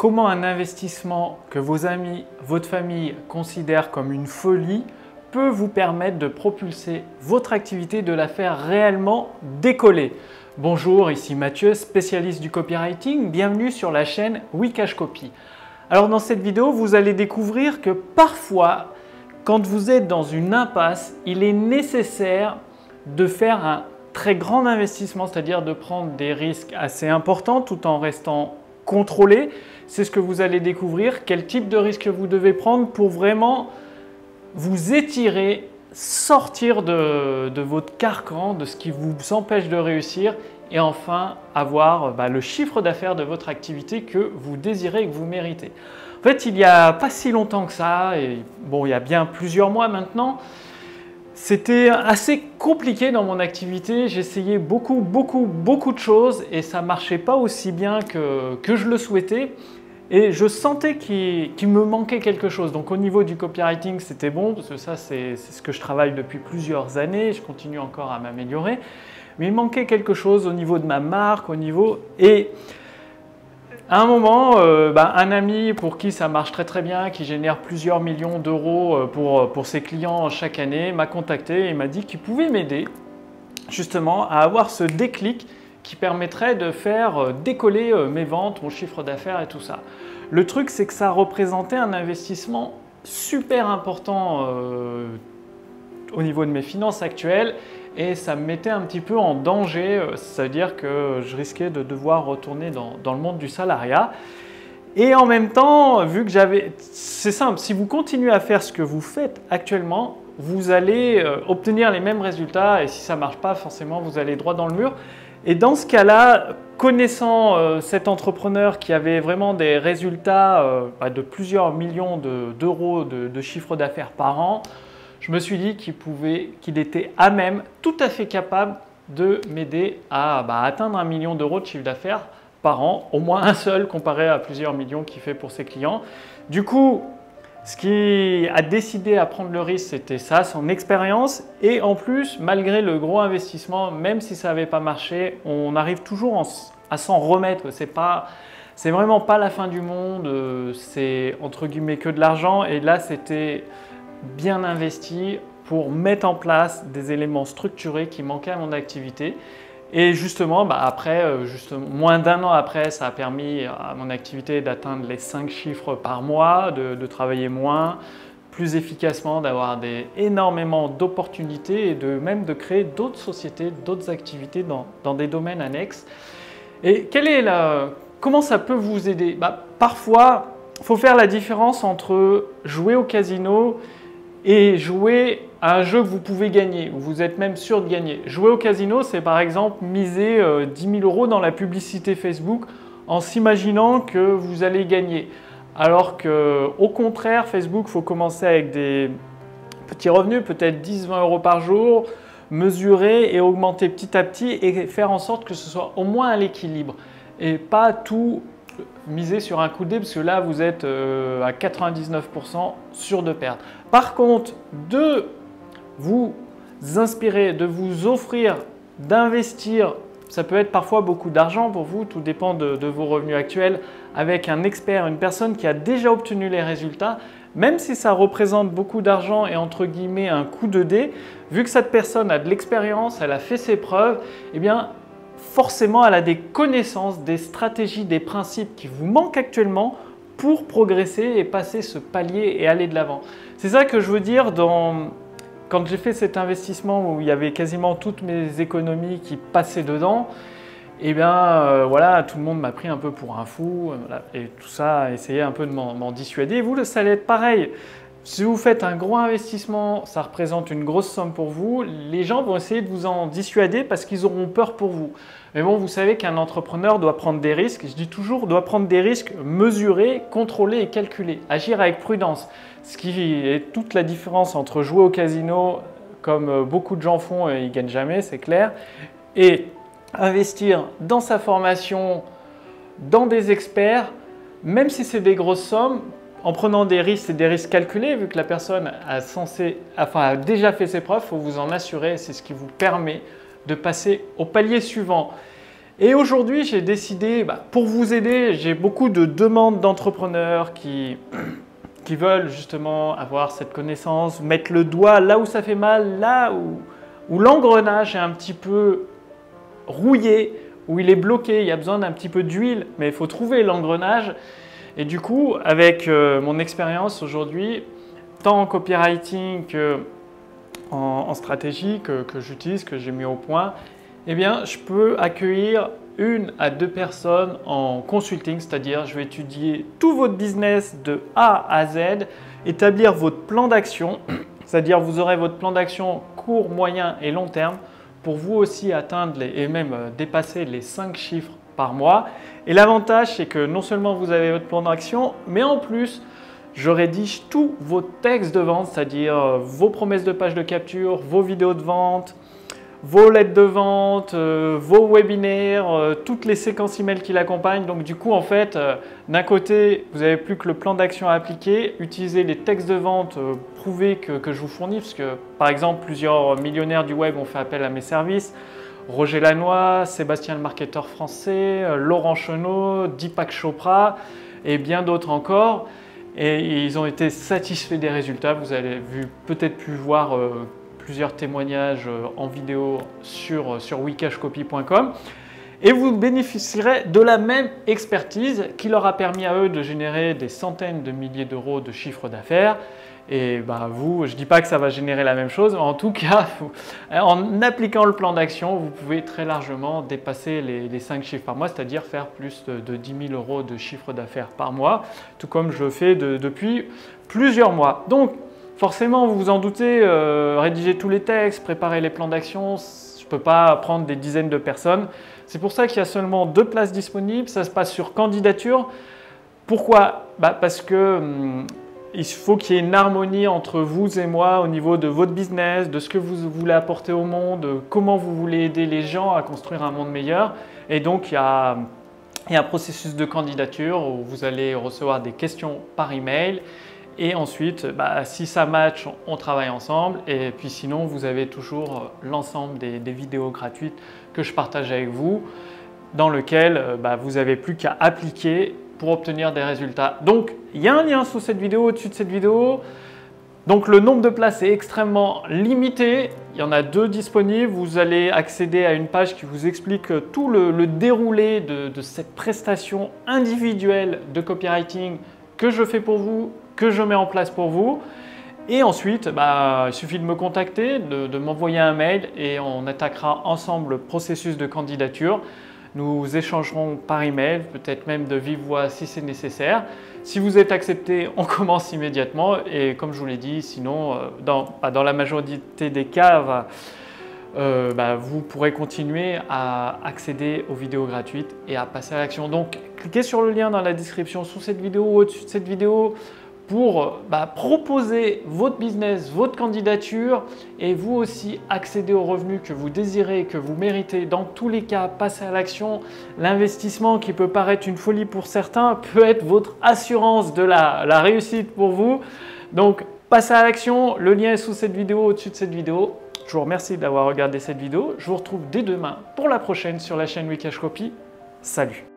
comment un investissement que vos amis, votre famille considèrent comme une folie peut vous permettre de propulser votre activité, de la faire réellement décoller. Bonjour, ici Mathieu, spécialiste du copywriting. Bienvenue sur la chaîne Wikashcopy. Alors dans cette vidéo, vous allez découvrir que parfois, quand vous êtes dans une impasse, il est nécessaire de faire un très grand investissement, c'est-à-dire de prendre des risques assez importants tout en restant contrôlé. C'est ce que vous allez découvrir, quel type de risque vous devez prendre pour vraiment vous étirer, sortir de votre carcan, de ce qui vous empêche de réussir et enfin avoir le chiffre d'affaires de votre activité que vous désirez et que vous méritez. En fait, il n'y a pas si longtemps que ça, et bon, il y a bien plusieurs mois maintenant, c'était assez compliqué dans mon activité. J'essayais beaucoup de choses et ça ne marchait pas aussi bien que je le souhaitais. Et je sentais qu'il me manquait quelque chose. Donc au niveau du copywriting, c'était bon, parce que ça, c'est ce que je travaille depuis plusieurs années. Je continue encore à m'améliorer. Mais il manquait quelque chose au niveau de ma marque, Et à un moment, un ami pour qui ça marche très bien, qui génère plusieurs millions d'euros pour ses clients chaque année, m'a contacté et m'a dit qu'il pouvait m'aider justement à avoir ce déclic qui permettrait de faire décoller mes ventes, mon chiffre d'affaires et tout ça. Le truc, c'est que ça représentait un investissement super important au niveau de mes finances actuelles et ça me mettait un petit peu en danger, c'est-à-dire que je risquais de devoir retourner dans le monde du salariat. Et en même temps, vu que c'est simple, si vous continuez à faire ce que vous faites actuellement, vous allez obtenir les mêmes résultats et si ça ne marche pas, forcément, vous allez droit dans le mur. Et dans ce cas-là, connaissant cet entrepreneur qui avait vraiment des résultats de plusieurs millions d'euros de chiffre d'affaires par an, je me suis dit qu'il était à même, tout à fait capable de m'aider à atteindre 1 million d'euros de chiffre d'affaires par an, au moins un seul comparé à plusieurs millions qu'il fait pour ses clients. Du coup, ce qui a décidé à prendre le risque, c'était ça, son expérience. Et en plus, malgré le gros investissement, même si ça n'avait pas marché, on arrive toujours à s'en remettre. C'est vraiment pas la fin du monde, c'est entre guillemets que de l'argent. Et là, c'était bien investi pour mettre en place des éléments structurés qui manquaient à mon activité. Et justement, moins d'1 an après, ça a permis à mon activité d'atteindre les 5 chiffres par mois, de travailler moins, plus efficacement, d'avoir énormément d'opportunités et même de créer d'autres sociétés, d'autres activités dans des domaines annexes. Et comment ça peut vous aider? Parfois, il faut faire la différence entre jouer au casino et jouer à un jeu que vous pouvez gagner, où vous êtes même sûr de gagner. Jouer au casino, c'est par exemple miser 10 000 euros dans la publicité Facebook en s'imaginant que vous allez gagner. Alors qu'au contraire, Facebook, il faut commencer avec des petits revenus, peut-être 10-20 euros par jour, mesurer et augmenter petit à petit et faire en sorte que ce soit au moins à l'équilibre et pas tout miser sur un coup de dé parce que là vous êtes à 99% sûr de perdre. Par contre, de vous inspirer, de vous offrir, d'investir, ça peut être parfois beaucoup d'argent pour vous, tout dépend de vos revenus actuels, avec un expert, une personne qui a déjà obtenu les résultats, même si ça représente beaucoup d'argent et entre guillemets un coup de dé, vu que cette personne a de l'expérience, elle a fait ses preuves, eh bien forcément, elle a des connaissances, des stratégies, des principes qui vous manquent actuellement pour progresser et passer ce palier et aller de l'avant. C'est ça que je veux dire quand j'ai fait cet investissement où il y avait quasiment toutes mes économies qui passaient dedans. Et bien voilà, tout le monde m'a pris un peu pour un fou et tout ça a essayé un peu de m'en dissuader. Et vous, ça allait être pareil. Si vous faites un gros investissement, ça représente une grosse somme pour vous, les gens vont essayer de vous en dissuader parce qu'ils auront peur pour vous. Mais bon, vous savez qu'un entrepreneur doit prendre des risques, je dis toujours, doit prendre des risques mesurés, contrôlés et calculés, agir avec prudence. Ce qui est toute la différence entre jouer au casino, comme beaucoup de gens font et ils ne gagnent jamais, c'est clair, et investir dans sa formation, dans des experts, même si c'est des grosses sommes, en prenant des risques, c'est des risques calculés, vu que la personne a déjà fait ses preuves, il faut vous en assurer, c'est ce qui vous permet de passer au palier suivant. Et aujourd'hui, j'ai décidé, pour vous aider, j'ai beaucoup de demandes d'entrepreneurs qui veulent justement avoir cette connaissance, mettre le doigt là où ça fait mal, là où l'engrenage est un petit peu rouillé, où il est bloqué, il y a besoin d'un petit peu d'huile, mais il faut trouver l'engrenage. Et du coup, avec mon expérience aujourd'hui, tant en copywriting qu'en stratégie que j'utilise, que j'ai mis au point, eh bien, je peux accueillir 1 à 2 personnes en consulting, c'est-à-dire je vais étudier tout votre business de A à Z, établir votre plan d'action, c'est-à-dire vous aurez votre plan d'action court, moyen et long terme pour vous aussi atteindre et même dépasser les 5 chiffres par mois. Et l'avantage, c'est que non seulement vous avez votre plan d'action, mais en plus, je rédige tous vos textes de vente, c'est-à-dire vos promesses de page de capture, vos vidéos de vente, vos lettres de vente, vos webinaires, toutes les séquences email qui l'accompagnent. Donc du coup, en fait, d'un côté, vous n'avez plus que le plan d'action à appliquer, utiliser les textes de vente prouvés que je vous fournis, parce que par exemple, plusieurs millionnaires du web ont fait appel à mes services. Roger Lannoy, Sébastien le marketeur français, Laurent Chenot, Deepak Chopra et bien d'autres encore. Et ils ont été satisfaits des résultats. Vous avez peut-être pu voir plusieurs témoignages en vidéo sur wecashcopy.com et vous bénéficierez de la même expertise qui leur a permis à eux de générer des centaines de milliers d'euros de chiffre d'affaires. Et vous, je ne dis pas que ça va générer la même chose, mais en tout cas, en appliquant le plan d'action, vous pouvez très largement dépasser les 5 chiffres par mois, c'est-à-dire faire plus de 10 000 euros de chiffre d'affaires par mois, tout comme je fais depuis plusieurs mois. Donc, forcément, vous vous en doutez, rédiger tous les textes, préparer les plans d'action, je ne peux pas prendre des dizaines de personnes. C'est pour ça qu'il y a seulement 2 places disponibles, ça se passe sur candidature. Pourquoi? Parce que il faut qu'il y ait une harmonie entre vous et moi au niveau de votre business, de ce que vous voulez apporter au monde, comment vous voulez aider les gens à construire un monde meilleur. Et donc, il y a un processus de candidature où vous allez recevoir des questions par email. Et ensuite, si ça match, on travaille ensemble. Et puis sinon, vous avez toujours l'ensemble des vidéos gratuites que je partage avec vous, dans lequel vous n'avez plus qu'à appliquer pour obtenir des résultats. Donc, il y a un lien sous cette vidéo, au-dessus de cette vidéo. Donc, le nombre de places est extrêmement limité. Il y en a 2 disponibles. Vous allez accéder à une page qui vous explique tout le déroulé de cette prestation individuelle de copywriting que je fais pour vous, que je mets en place pour vous. Et ensuite, il suffit de me contacter, de m'envoyer un mail et on attaquera ensemble le processus de candidature. Nous échangerons par email, peut-être même de vive voix si c'est nécessaire. Si vous êtes accepté, on commence immédiatement. Et comme je vous l'ai dit, sinon, dans la majorité des cas, vous pourrez continuer à accéder aux vidéos gratuites et à passer à l'action. Donc, cliquez sur le lien dans la description sous cette vidéo ou au-dessus de cette vidéo pour proposer votre business, votre candidature et vous aussi accéder aux revenus que vous désirez, que vous méritez. Dans tous les cas, passez à l'action. L'investissement qui peut paraître une folie pour certains peut être votre assurance de la réussite pour vous. Donc, passez à l'action. Le lien est sous cette vidéo, au-dessus de cette vidéo. Je vous remercie d'avoir regardé cette vidéo. Je vous retrouve dès demain pour la prochaine sur la chaîne Wecashcopy. Salut!